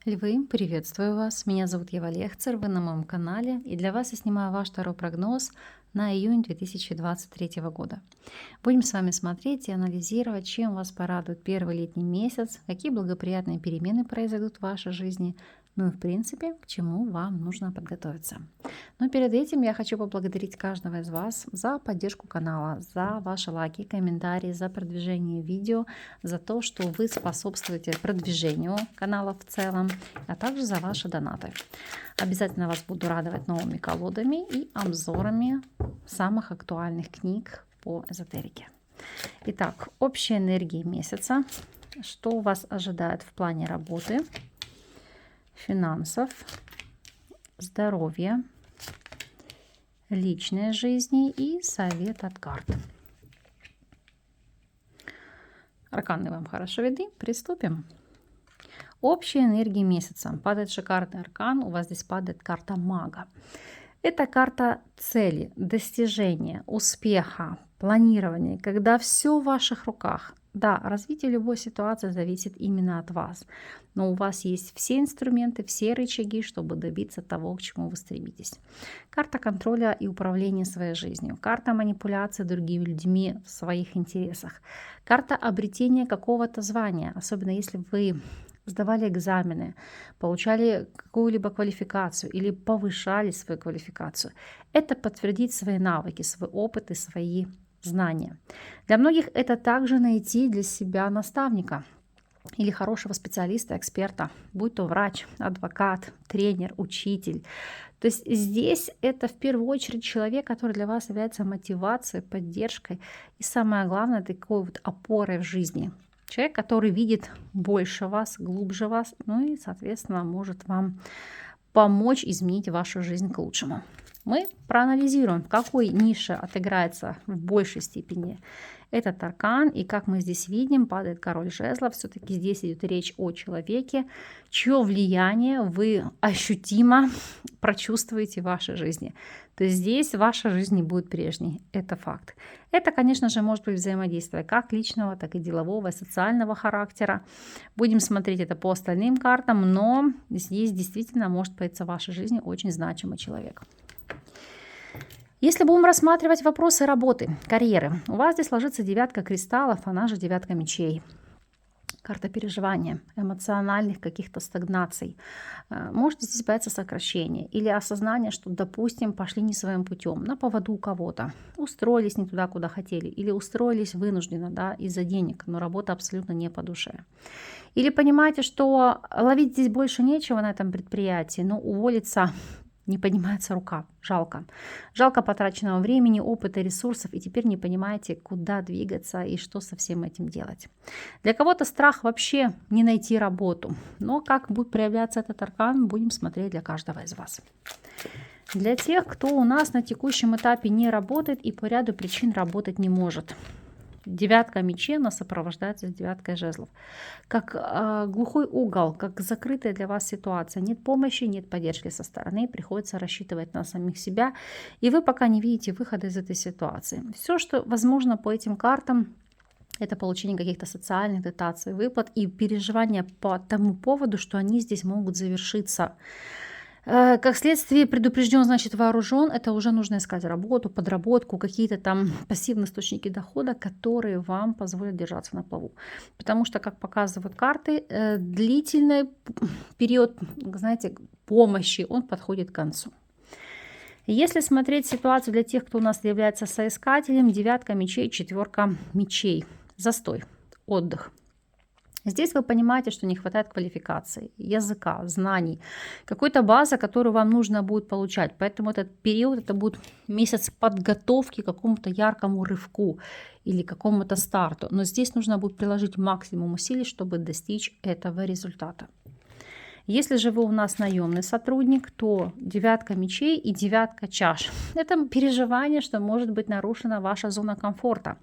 Львы, приветствую вас. Меня зовут Ева Лехцер, вы на моем канале, и для вас я снимаю ваш второй прогноз на июнь 2023 года. Будем с вами смотреть и анализировать, чем вас порадует первый летний месяц, какие благоприятные перемены произойдут в вашей жизни, ну и в принципе, к чему вам нужно подготовиться. Но перед этим я хочу поблагодарить каждого из вас за поддержку канала, за ваши лайки, комментарии, за продвижение видео, за то, что вы способствуете продвижению канала в целом, а также за ваши донаты. Обязательно вас буду радовать новыми колодами и обзорами самых актуальных книг по эзотерике. Итак, общая энергия месяца. Что вас ожидает в плане работы, финансов, здоровья, личной жизни и совет от карт. Арканы вам хорошо видны? Приступим. Общая энергия месяца. Падает шикарный аркан. У вас здесь падает карта мага. Это карта цели, достижения, успеха, планирования, когда все в ваших руках. Да, развитие любой ситуации зависит именно от вас. Но у вас есть все инструменты, все рычаги, чтобы добиться того, к чему вы стремитесь. Карта контроля и управления своей жизнью. Карта манипуляции другими людьми в своих интересах. Карта обретения какого-то звания, особенно если вы сдавали экзамены, получали какую-либо квалификацию или повышали свою квалификацию. Это подтвердить свои навыки, свой опыт и свои знания. Для многих это также найти для себя наставника или хорошего специалиста, эксперта, будь то врач, адвокат, тренер, учитель. То есть здесь это в первую очередь человек, который для вас является мотивацией, поддержкой и самое главное, такой вот опорой в жизни. Человек, который видит больше вас, глубже вас, ну и, соответственно, может вам помочь изменить вашу жизнь к лучшему. Мы проанализируем, в какой нише отыграется в большей степени этот аркан. И как мы здесь видим, падает король жезлов. Все-таки здесь идет речь о человеке, чье влияние вы ощутимо прочувствуете в вашей жизни. То есть здесь ваша жизнь не будет прежней. Это факт. Это, конечно же, может быть взаимодействие как личного, так и делового, и социального характера. Будем смотреть это по остальным картам, но здесь действительно может появиться в вашей жизни очень значимый человек. Если будем рассматривать вопросы работы, карьеры, у вас здесь ложится девятка кристаллов, она же девятка мечей. Карта переживания, эмоциональных каких-то стагнаций. Можете здесь бояться сокращения или осознания, что, допустим, пошли не своим путем, на поводу у кого-то, устроились не туда, куда хотели, или устроились вынужденно, да, из-за денег, но работа абсолютно не по душе. Или понимаете, что ловить здесь больше нечего на этом предприятии, но уволиться не поднимается рука. Жалко. Жалко потраченного времени, опыта, ресурсов, и теперь не понимаете, куда двигаться и что со всем этим делать. Для кого-то страх вообще не найти работу. Но как будет проявляться этот аркан, будем смотреть для каждого из вас. Для тех, кто у нас на текущем этапе не работает и по ряду причин работать не может. Девятка мечей у нас сопровождается девяткой жезлов. Как глухой угол, как закрытая для вас ситуация. Нет помощи, нет поддержки со стороны. Приходится рассчитывать на самих себя. И вы пока не видите выхода из этой ситуации. Все, что возможно по этим картам, это получение каких-то социальных дотаций, выплат и переживания по тому поводу, что они здесь могут завершиться. Как следствие, предупрежден, значит вооружен. Это уже нужно искать работу, подработку, какие-то там пассивные источники дохода, которые вам позволят держаться на плаву. Потому что, как показывают карты, длительный период, знаете, помощи, он подходит к концу. Если смотреть ситуацию для тех, кто у нас является соискателем, девятка мечей, четверка мечей. Застой, отдых. Здесь вы понимаете, что не хватает квалификации, языка, знаний, какой-то базы, которую вам нужно будет получать. Поэтому этот период, это будет месяц подготовки к какому-то яркому рывку или какому-то старту. Но здесь нужно будет приложить максимум усилий, чтобы достичь этого результата. Если же вы у нас наемный сотрудник, то девятка мечей и девятка чаш. Это переживание, что может быть нарушена ваша зона комфорта.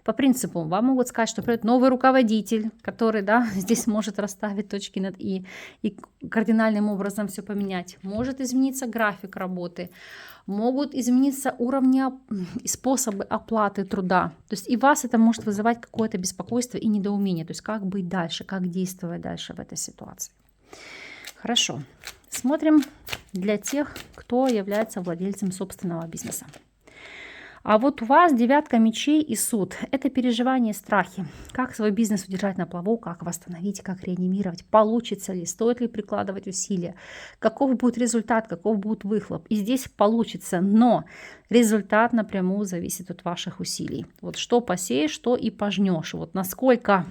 По принципу, вам могут сказать, что придет новый руководитель, который, да, здесь может расставить точки над «и» и кардинальным образом все поменять. Может измениться график работы, могут измениться уровни и способы оплаты труда. То есть и вас это может вызывать какое-то беспокойство и недоумение. То есть как быть дальше, как действовать дальше в этой ситуации. Хорошо. Смотрим для тех, кто является владельцем собственного бизнеса. А вот у вас 9 мечей и суд. Это переживания и страхи. Как свой бизнес удержать на плаву, как восстановить, как реанимировать, получится ли, стоит ли прикладывать усилия, каков будет результат, каков будет выхлоп. И здесь получится, но результат напрямую зависит от ваших усилий. Вот что посеешь, что и пожнешь. Вот насколько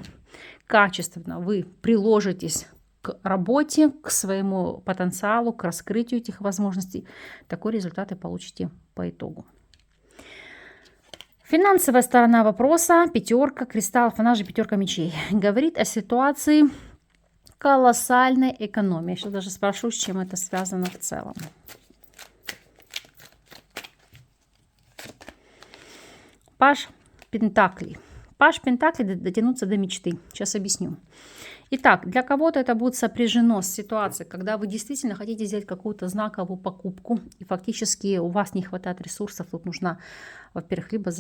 качественно вы приложитесь к работе, к своему потенциалу, к раскрытию этих возможностей, такой результат и получите по итогу. Финансовая сторона вопроса, 5 кристаллов, она же 5 мечей, говорит о ситуации колоссальной экономии. Я сейчас даже спрошу, с чем это связано в целом. Паж Пентаклей. Паж Пентаклей — дотянуться до мечты. Сейчас объясню. Итак, для кого-то это будет сопряжено с ситуацией, когда вы действительно хотите сделать какую-то знаковую покупку, и фактически у вас не хватает ресурсов. Тут нужно, во-первых, либо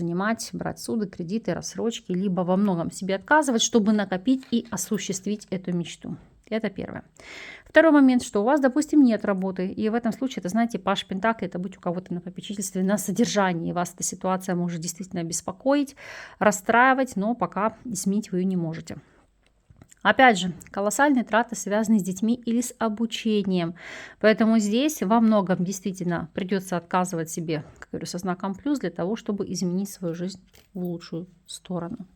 брать суды, кредиты, рассрочки, либо во многом себе отказывать, чтобы накопить и осуществить эту мечту. Это первое. Второй момент, что у вас, допустим, нет работы. И в этом случае, это, знаете, Паж Пентаклей, это быть у кого-то на попечительстве, на содержании. Вас эта ситуация может действительно беспокоить, расстраивать, но пока изменить вы ее не можете. Опять же, колоссальные траты связаны с детьми или с обучением. Поэтому здесь во многом действительно придется отказывать себе, как говорю, со знаком плюс, для того, чтобы изменить свою жизнь в лучшую сторону.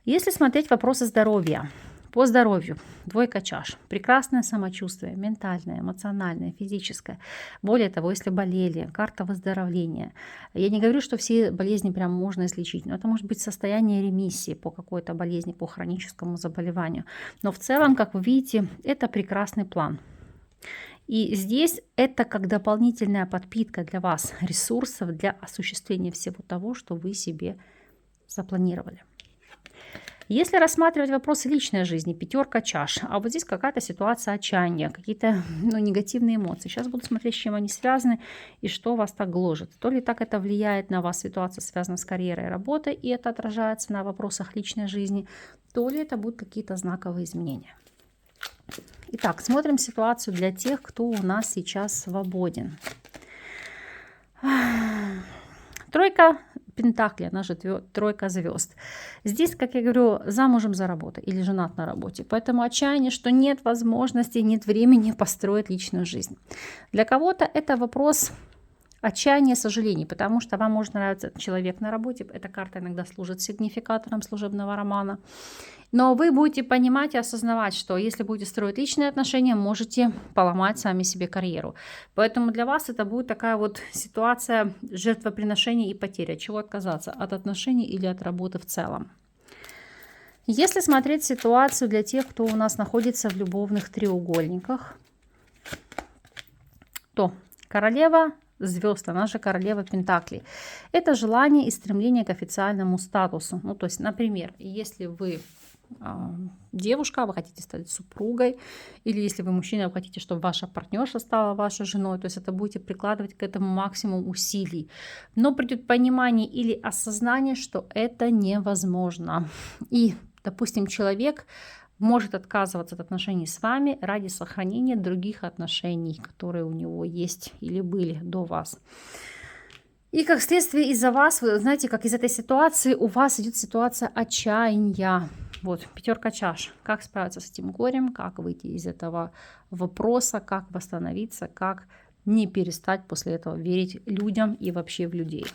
Если смотреть вопросы здоровья. По здоровью 2 чаш. Прекрасное самочувствие, ментальное, эмоциональное, физическое. Более того, если болели, карта выздоровления. Я не говорю, что все болезни прям можно излечить, но это может быть состояние ремиссии по какой-то болезни, по хроническому заболеванию. Но в целом, как вы видите, это прекрасный план. И здесь это как дополнительная подпитка для вас ресурсов для осуществления всего того, что вы себе запланировали. Если рассматривать вопросы личной жизни, 5 чаш, а вот здесь какая-то ситуация отчаяния, какие-то негативные эмоции. Сейчас буду смотреть, с чем они связаны и что вас так гложет. То ли так это влияет на вас, ситуация связана с карьерой и работой, и это отражается на вопросах личной жизни, то ли это будут какие-то знаковые изменения. Итак, смотрим ситуацию для тех, кто у нас сейчас свободен. 3 Пентакли, она же 3 звезд. Здесь, как я говорю, замужем за работой или женат на работе. Поэтому отчаяние, что нет возможности, нет времени построить личную жизнь. Для кого-то это вопрос отчаяния, сожалений, потому что вам может нравиться человек на работе. Эта карта иногда служит сигнификатором служебного романа. Но вы будете понимать и осознавать, что если будете строить личные отношения, можете поломать сами себе карьеру. Поэтому для вас это будет такая вот ситуация жертвоприношения и потери. От чего отказаться? От отношений или от работы в целом? Если смотреть ситуацию для тех, кто у нас находится в любовных треугольниках, то королева звезд, она же королева Пентаклей. Это желание и стремление к официальному статусу. Ну, то есть, например, если вы девушка, вы хотите стать супругой, или если вы мужчина, вы хотите, чтобы ваша партнерша стала вашей женой, то есть это будете прикладывать к этому максимум усилий. Но придет понимание или осознание, что это невозможно. И, допустим, человек может отказываться от отношений с вами ради сохранения других отношений, которые у него есть или были до вас. И как следствие из-за вас, вы знаете, как из этой ситуации у вас идет ситуация отчаяния. Вот, 5 чаш. Как справиться с этим горем, как выйти из этого вопроса, как восстановиться, как не перестать после этого верить людям и вообще в людей.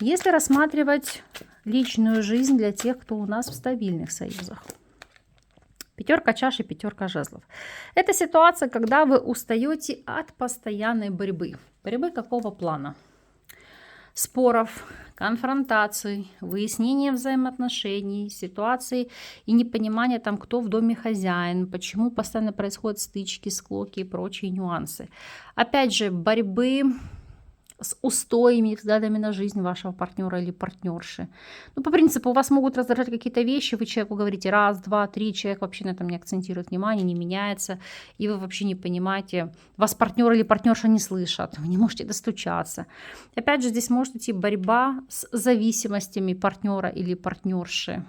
Если рассматривать личную жизнь для тех, кто у нас в стабильных союзах. 5 чаш и 5 жезлов. Это ситуация, когда вы устаете от постоянной борьбы. Борьбы какого плана? Споров, конфронтаций, выяснения взаимоотношений, ситуаций и непонимания там, кто в доме хозяин, почему постоянно происходят стычки, склоки и прочие нюансы. Опять же, борьбы с устоями, взглядами на жизнь вашего партнера или партнерши. Ну, по принципу, у вас могут раздражать какие-то вещи, вы человеку говорите раз, два, три, человек вообще на этом не акцентирует внимание, не меняется, и вы вообще не понимаете, вас партнер или партнерша не слышат, вы не можете достучаться. Опять же, здесь может идти борьба с зависимостями партнера или партнерши.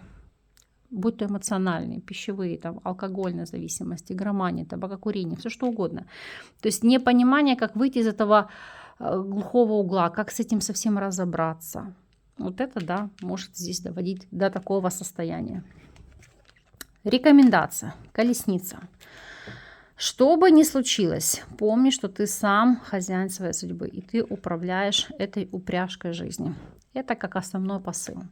будь то эмоциональные, пищевые, там, алкогольные зависимости, игромания, табакокурение, все что угодно. То есть непонимание, как выйти из этого глухого угла, как с этим совсем разобраться. Вот это, да, может здесь доводить до такого состояния. Рекомендация. Колесница. Что бы ни случилось, помни, что ты сам хозяин своей судьбы, и ты управляешь этой упряжкой жизни. Это как основной посыл.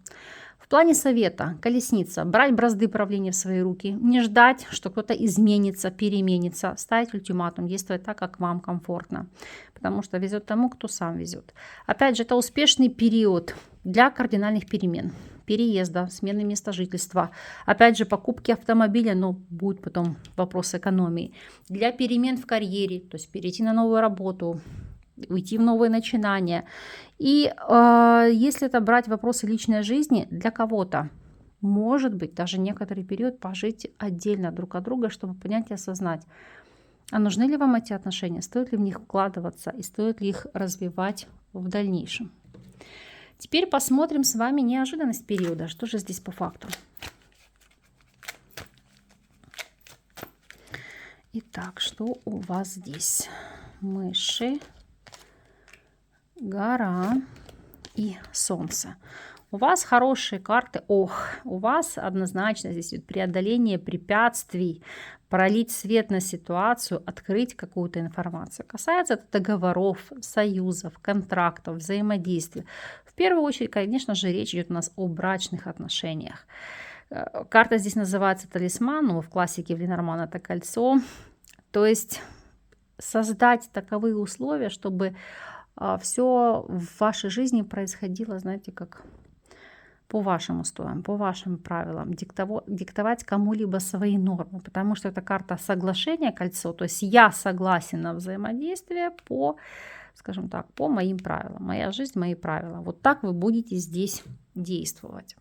В плане совета, колесница, брать бразды правления в свои руки, не ждать, что кто-то изменится, переменится, ставить ультиматум, действовать так, как вам комфортно, потому что везет тому, кто сам везет. Опять же, это успешный период для кардинальных перемен, переезда, смены места жительства, опять же, покупки автомобиля, но будет потом вопрос экономии, для перемен в карьере, то есть перейти на новую работу, уйти в новые начинания. И если это брать вопросы личной жизни, для кого-то, может быть, даже некоторый период пожить отдельно друг от друга, чтобы понять и осознать, а нужны ли вам эти отношения, стоит ли в них вкладываться и стоит ли их развивать в дальнейшем. Теперь посмотрим с вами неожиданность периода. Что же здесь по факту? Итак, что у вас здесь? Мыши, гора и солнце. У вас хорошие карты. У вас однозначно здесь преодоление препятствий, пролить свет на ситуацию, открыть какую-то информацию. Касается это договоров, союзов, контрактов, взаимодействий. В первую очередь, конечно же, речь идет у нас о брачных отношениях. Карта здесь называется талисман, но в классике в Ленорман это кольцо. То есть создать таковые условия, чтобы все в вашей жизни происходило, знаете, как по вашим устоям, по вашим правилам, диктовать кому-либо свои нормы, потому что это карта соглашения, кольцо, то есть я согласен на взаимодействие по, скажем так, по моим правилам, моя жизнь, мои правила. Вот так вы будете здесь действовать.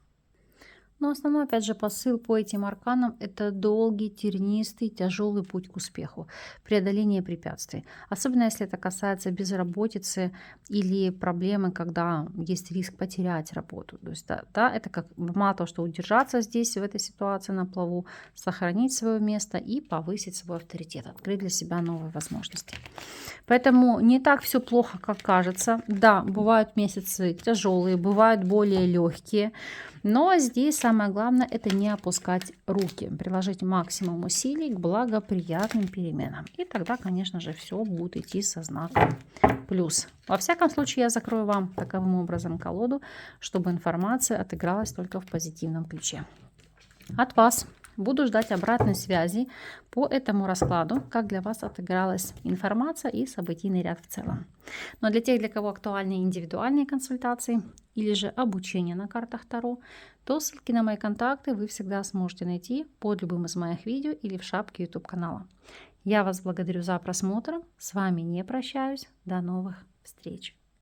Но основной, опять же, посыл по этим арканам – это долгий, тернистый, тяжелый путь к успеху, преодоление препятствий. Особенно, если это касается безработицы или проблемы, когда есть риск потерять работу. То есть, да, это как мало того, что удержаться здесь, в этой ситуации на плаву, сохранить свое место и повысить свой авторитет, открыть для себя новые возможности. Поэтому не так все плохо, как кажется. Да, бывают месяцы тяжелые, бывают более легкие. Но здесь самое главное – это не опускать руки, приложить максимум усилий к благоприятным переменам. И тогда, конечно же, все будет идти со знаком плюс. Во всяком случае, я закрою вам таковым образом колоду, чтобы информация отыгралась только в позитивном ключе. От вас буду ждать обратной связи по этому раскладу, как для вас отыгралась информация и событийный ряд в целом. Но для тех, для кого актуальны индивидуальные консультации или же обучение на картах Таро, то ссылки на мои контакты вы всегда сможете найти под любым из моих видео или в шапке YouTube канала. Я вас благодарю за просмотр. С вами не прощаюсь. До новых встреч.